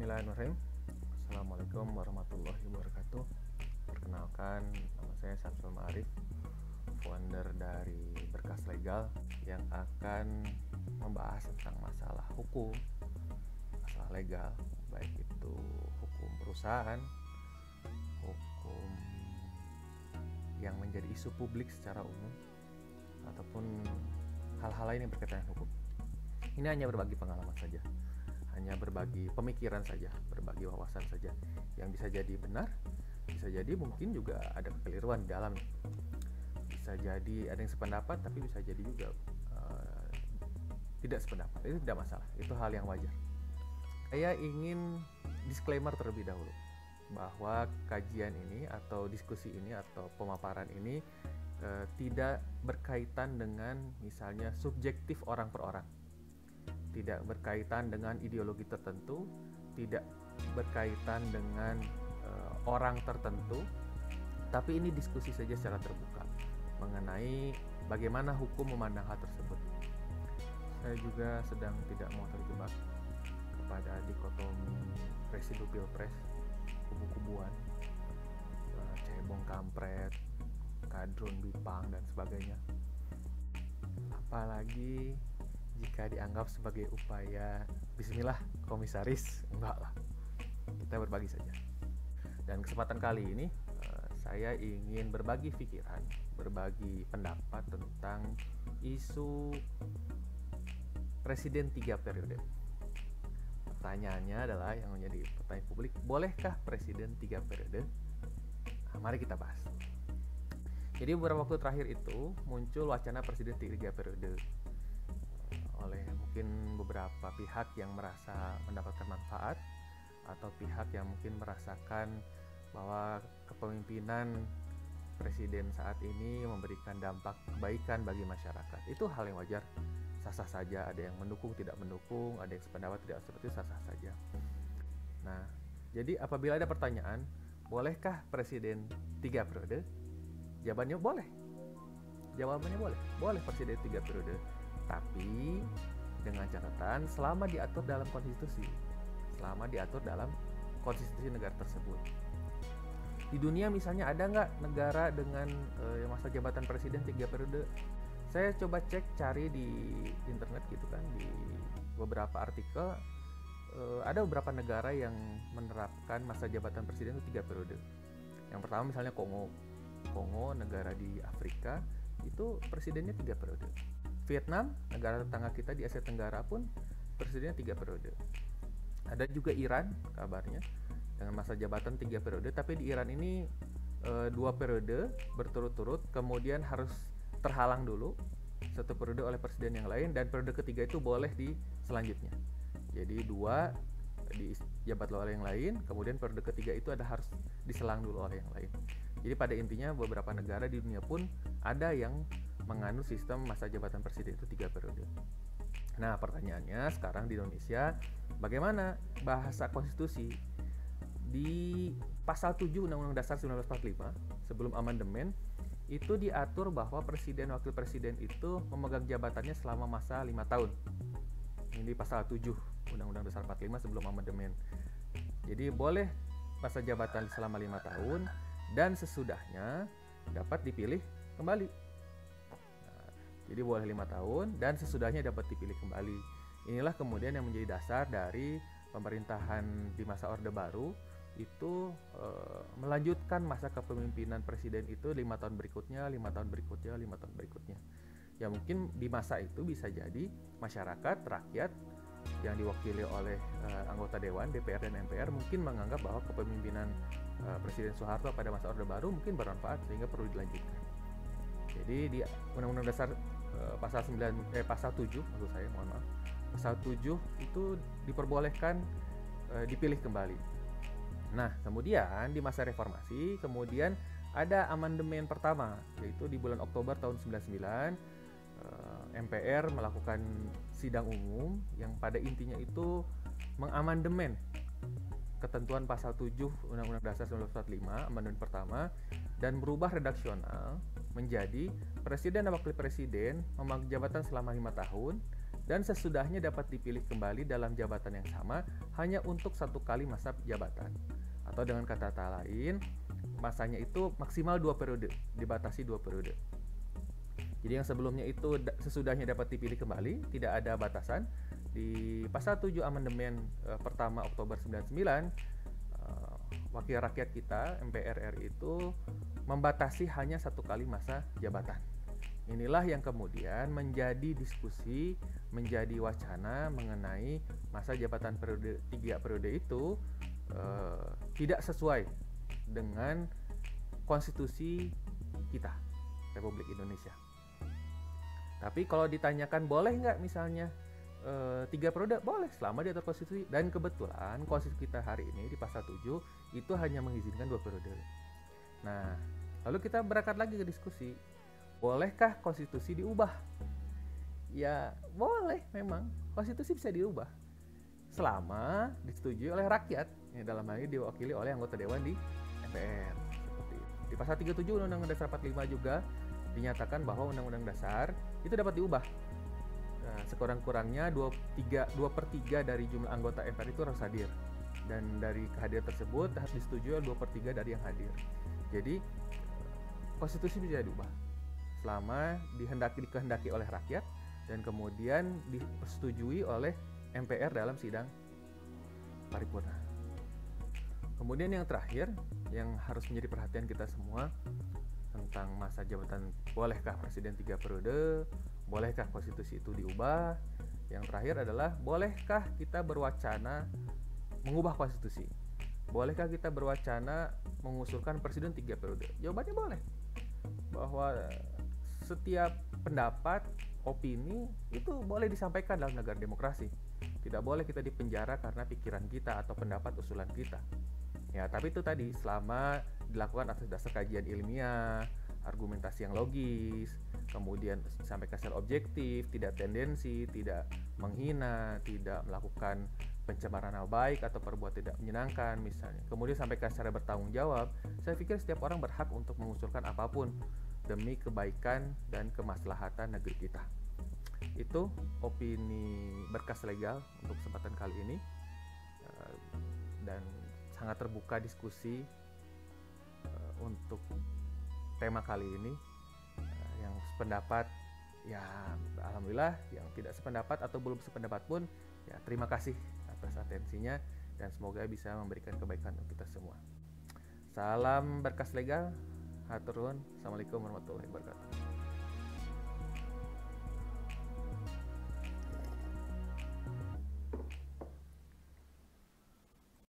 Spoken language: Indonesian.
Bismillahirrahmanirrahim. Assalamualaikum warahmatullahi wabarakatuh. Perkenalkan, nama saya Samsul Ma'arif, founder dari Berkas Legal yang akan membahas tentang masalah hukum, masalah legal, baik itu hukum perusahaan, hukum yang menjadi isu publik secara umum, ataupun hal-hal lain yang berkaitan dengan hukum. Ini hanya berbagi pengalaman saja, hanya berbagi pemikiran saja, berbagi wawasan saja, yang bisa jadi benar, bisa jadi mungkin juga ada kekeliruan di dalam, bisa jadi ada yang sependapat, tapi bisa jadi juga tidak sependapat. Itu tidak masalah, itu hal yang wajar. Saya ingin disclaimer terlebih dahulu bahwa kajian ini atau diskusi ini atau pemaparan ini tidak berkaitan dengan misalnya subjektif orang per orang, tidak berkaitan dengan ideologi tertentu, tidak berkaitan dengan orang tertentu, tapi ini diskusi saja secara terbuka mengenai bagaimana hukum memandang hal tersebut. Saya juga sedang tidak mau terjebak kepada dikotomi residu pilpres, kubu-kubuan, cebong kampret, kadrun bipang dan sebagainya. Apalagi jika dianggap sebagai upaya bismillah komisaris, enggak lah, kita berbagi saja. Dan kesempatan kali ini saya ingin berbagi pikiran, berbagi pendapat tentang isu presiden 3 periode. Pertanyaannya adalah yang menjadi pertanyaan publik, bolehkah presiden 3 periode? Nah, mari kita bahas. Jadi beberapa waktu terakhir itu muncul wacana presiden 3 periode oleh mungkin beberapa pihak yang merasa mendapatkan manfaat, atau pihak yang mungkin merasakan bahwa kepemimpinan presiden saat ini memberikan dampak kebaikan bagi masyarakat. Itu hal yang wajar, sah-sah saja. Ada yang mendukung, tidak mendukung, ada yang sependapat, tidak seperti, sah-sah saja. Nah, jadi apabila ada pertanyaan, bolehkah presiden 3 periode? Jawabannya boleh. Jawabannya boleh. Boleh presiden 3 periode. Tapi dengan catatan selama diatur dalam konstitusi, negara tersebut. Di dunia misalnya ada nggak negara dengan masa jabatan presiden 3 periode? Saya coba cari di internet gitu kan, di beberapa artikel, ada beberapa negara yang menerapkan masa jabatan presiden itu 3 periode. Yang pertama misalnya Kongo, negara di Afrika, itu presidennya 3 periode. Vietnam, negara tetangga kita di Asia Tenggara pun presidennya 3 periode. Ada juga Iran kabarnya dengan masa jabatan 3 periode, tapi di Iran ini 2 periode berturut-turut, kemudian harus terhalang dulu 1 periode oleh presiden yang lain, dan periode ketiga itu boleh di selanjutnya. Jadi 2 dijabat oleh yang lain, kemudian periode ketiga itu harus diselang dulu oleh yang lain. Jadi pada intinya beberapa negara di dunia pun ada yang menganut sistem masa jabatan presiden itu 3 periode. Nah, pertanyaannya sekarang di Indonesia, bagaimana bahasa konstitusi? Di pasal 7 Undang-Undang Dasar 1945 sebelum amandemen itu diatur bahwa presiden wakil presiden itu memegang jabatannya selama masa 5 tahun. Ini di pasal 7 Undang-Undang Dasar 45 sebelum amandemen. Jadi boleh masa jabatan selama 5 tahun dan sesudahnya dapat dipilih kembali. Jadi boleh 5 tahun dan sesudahnya dapat dipilih kembali. Inilah kemudian yang menjadi dasar dari pemerintahan di masa Orde Baru itu melanjutkan masa kepemimpinan presiden itu 5 tahun berikutnya, 5 tahun berikutnya, 5 tahun berikutnya. Ya mungkin di masa itu bisa jadi masyarakat, rakyat yang diwakili oleh anggota Dewan, DPR dan MPR mungkin menganggap bahwa kepemimpinan Presiden Soeharto pada masa Orde Baru mungkin bermanfaat sehingga perlu dilanjutkan. Jadi di Undang-Undang Dasar pasal 7 maksud saya, mohon maaf. Pasal 7 itu diperbolehkan dipilih kembali. Nah, kemudian di masa reformasi kemudian ada amandemen pertama, yaitu di bulan Oktober tahun 99 MPR melakukan sidang umum yang pada intinya itu mengamandemen ketentuan pasal 7 Undang-Undang Dasar 1945 amandemen pertama dan berubah redaksional menjadi presiden dan wakil presiden memegang jabatan selama 5 tahun dan sesudahnya dapat dipilih kembali dalam jabatan yang sama hanya untuk 1 kali masa jabatan. Atau dengan kata lain, masanya itu maksimal 2 periode, dibatasi 2 periode. Jadi yang sebelumnya itu sesudahnya dapat dipilih kembali, tidak ada batasan. Di pasal 7 amandemen pertama Oktober 99, wakil rakyat kita MPR RI itu membatasi hanya 1 kali masa jabatan. Inilah yang kemudian menjadi diskusi, menjadi wacana mengenai masa jabatan periode 3 periode itu tidak sesuai dengan konstitusi kita, Republik Indonesia. Tapi kalau ditanyakan boleh nggak misalnya 3 periode, boleh selama diatur konstitusi. Dan kebetulan konstitusi kita hari ini di pasal 7 itu hanya mengizinkan 2 periode. Nah, lalu kita berangkat lagi ke diskusi, bolehkah konstitusi diubah? Ya boleh, memang konstitusi bisa diubah selama disetujui oleh rakyat, ya, dalam hal ini diwakili oleh anggota dewan di MPR. Seperti itu. Di pasal 37 Undang-Undang Dasar 45 juga dinyatakan bahwa Undang-Undang Dasar itu dapat diubah. Nah, sekurang-kurangnya 2/3 dari jumlah anggota MPR itu harus hadir, dan dari kehadiran tersebut harus disetujui oleh 2/3 dari yang hadir. Jadi konstitusi bisa diubah selama dikehendaki oleh rakyat dan kemudian disetujui oleh MPR dalam sidang paripurna. Kemudian yang terakhir yang harus menjadi perhatian kita semua tentang masa jabatan, bolehkah presiden 3 periode, bolehkah konstitusi itu diubah. Yang terakhir adalah bolehkah kita berwacana mengubah konstitusi, bolehkah kita berwacana mengusulkan presiden 3 periode. Jawabannya boleh, bahwa setiap pendapat, opini itu boleh disampaikan dalam negara demokrasi. Tidak boleh kita dipenjara karena pikiran kita atau pendapat usulan kita. Ya, tapi itu tadi selama dilakukan atas dasar kajian ilmiah, argumentasi yang logis, kemudian disampaikan secara objektif, tidak tendensi, tidak menghina, tidak melakukan pencemaran nama baik atau perbuatan tidak menyenangkan misalnya. Kemudian sampaikan secara bertanggung jawab. Saya pikir setiap orang berhak untuk mengusulkan apapun demi kebaikan dan kemaslahatan negeri kita. Itu opini berkas legal untuk kesempatan kali ini, dan sangat terbuka diskusi untuk tema kali ini. Yang sependapat ya alhamdulillah, yang tidak sependapat atau belum sependapat pun ya terima kasih atas atensinya, dan semoga bisa memberikan kebaikan untuk kita semua. Salam berkas legal, hatur nuhun. Assalamualaikum warahmatullahi wabarakatuh.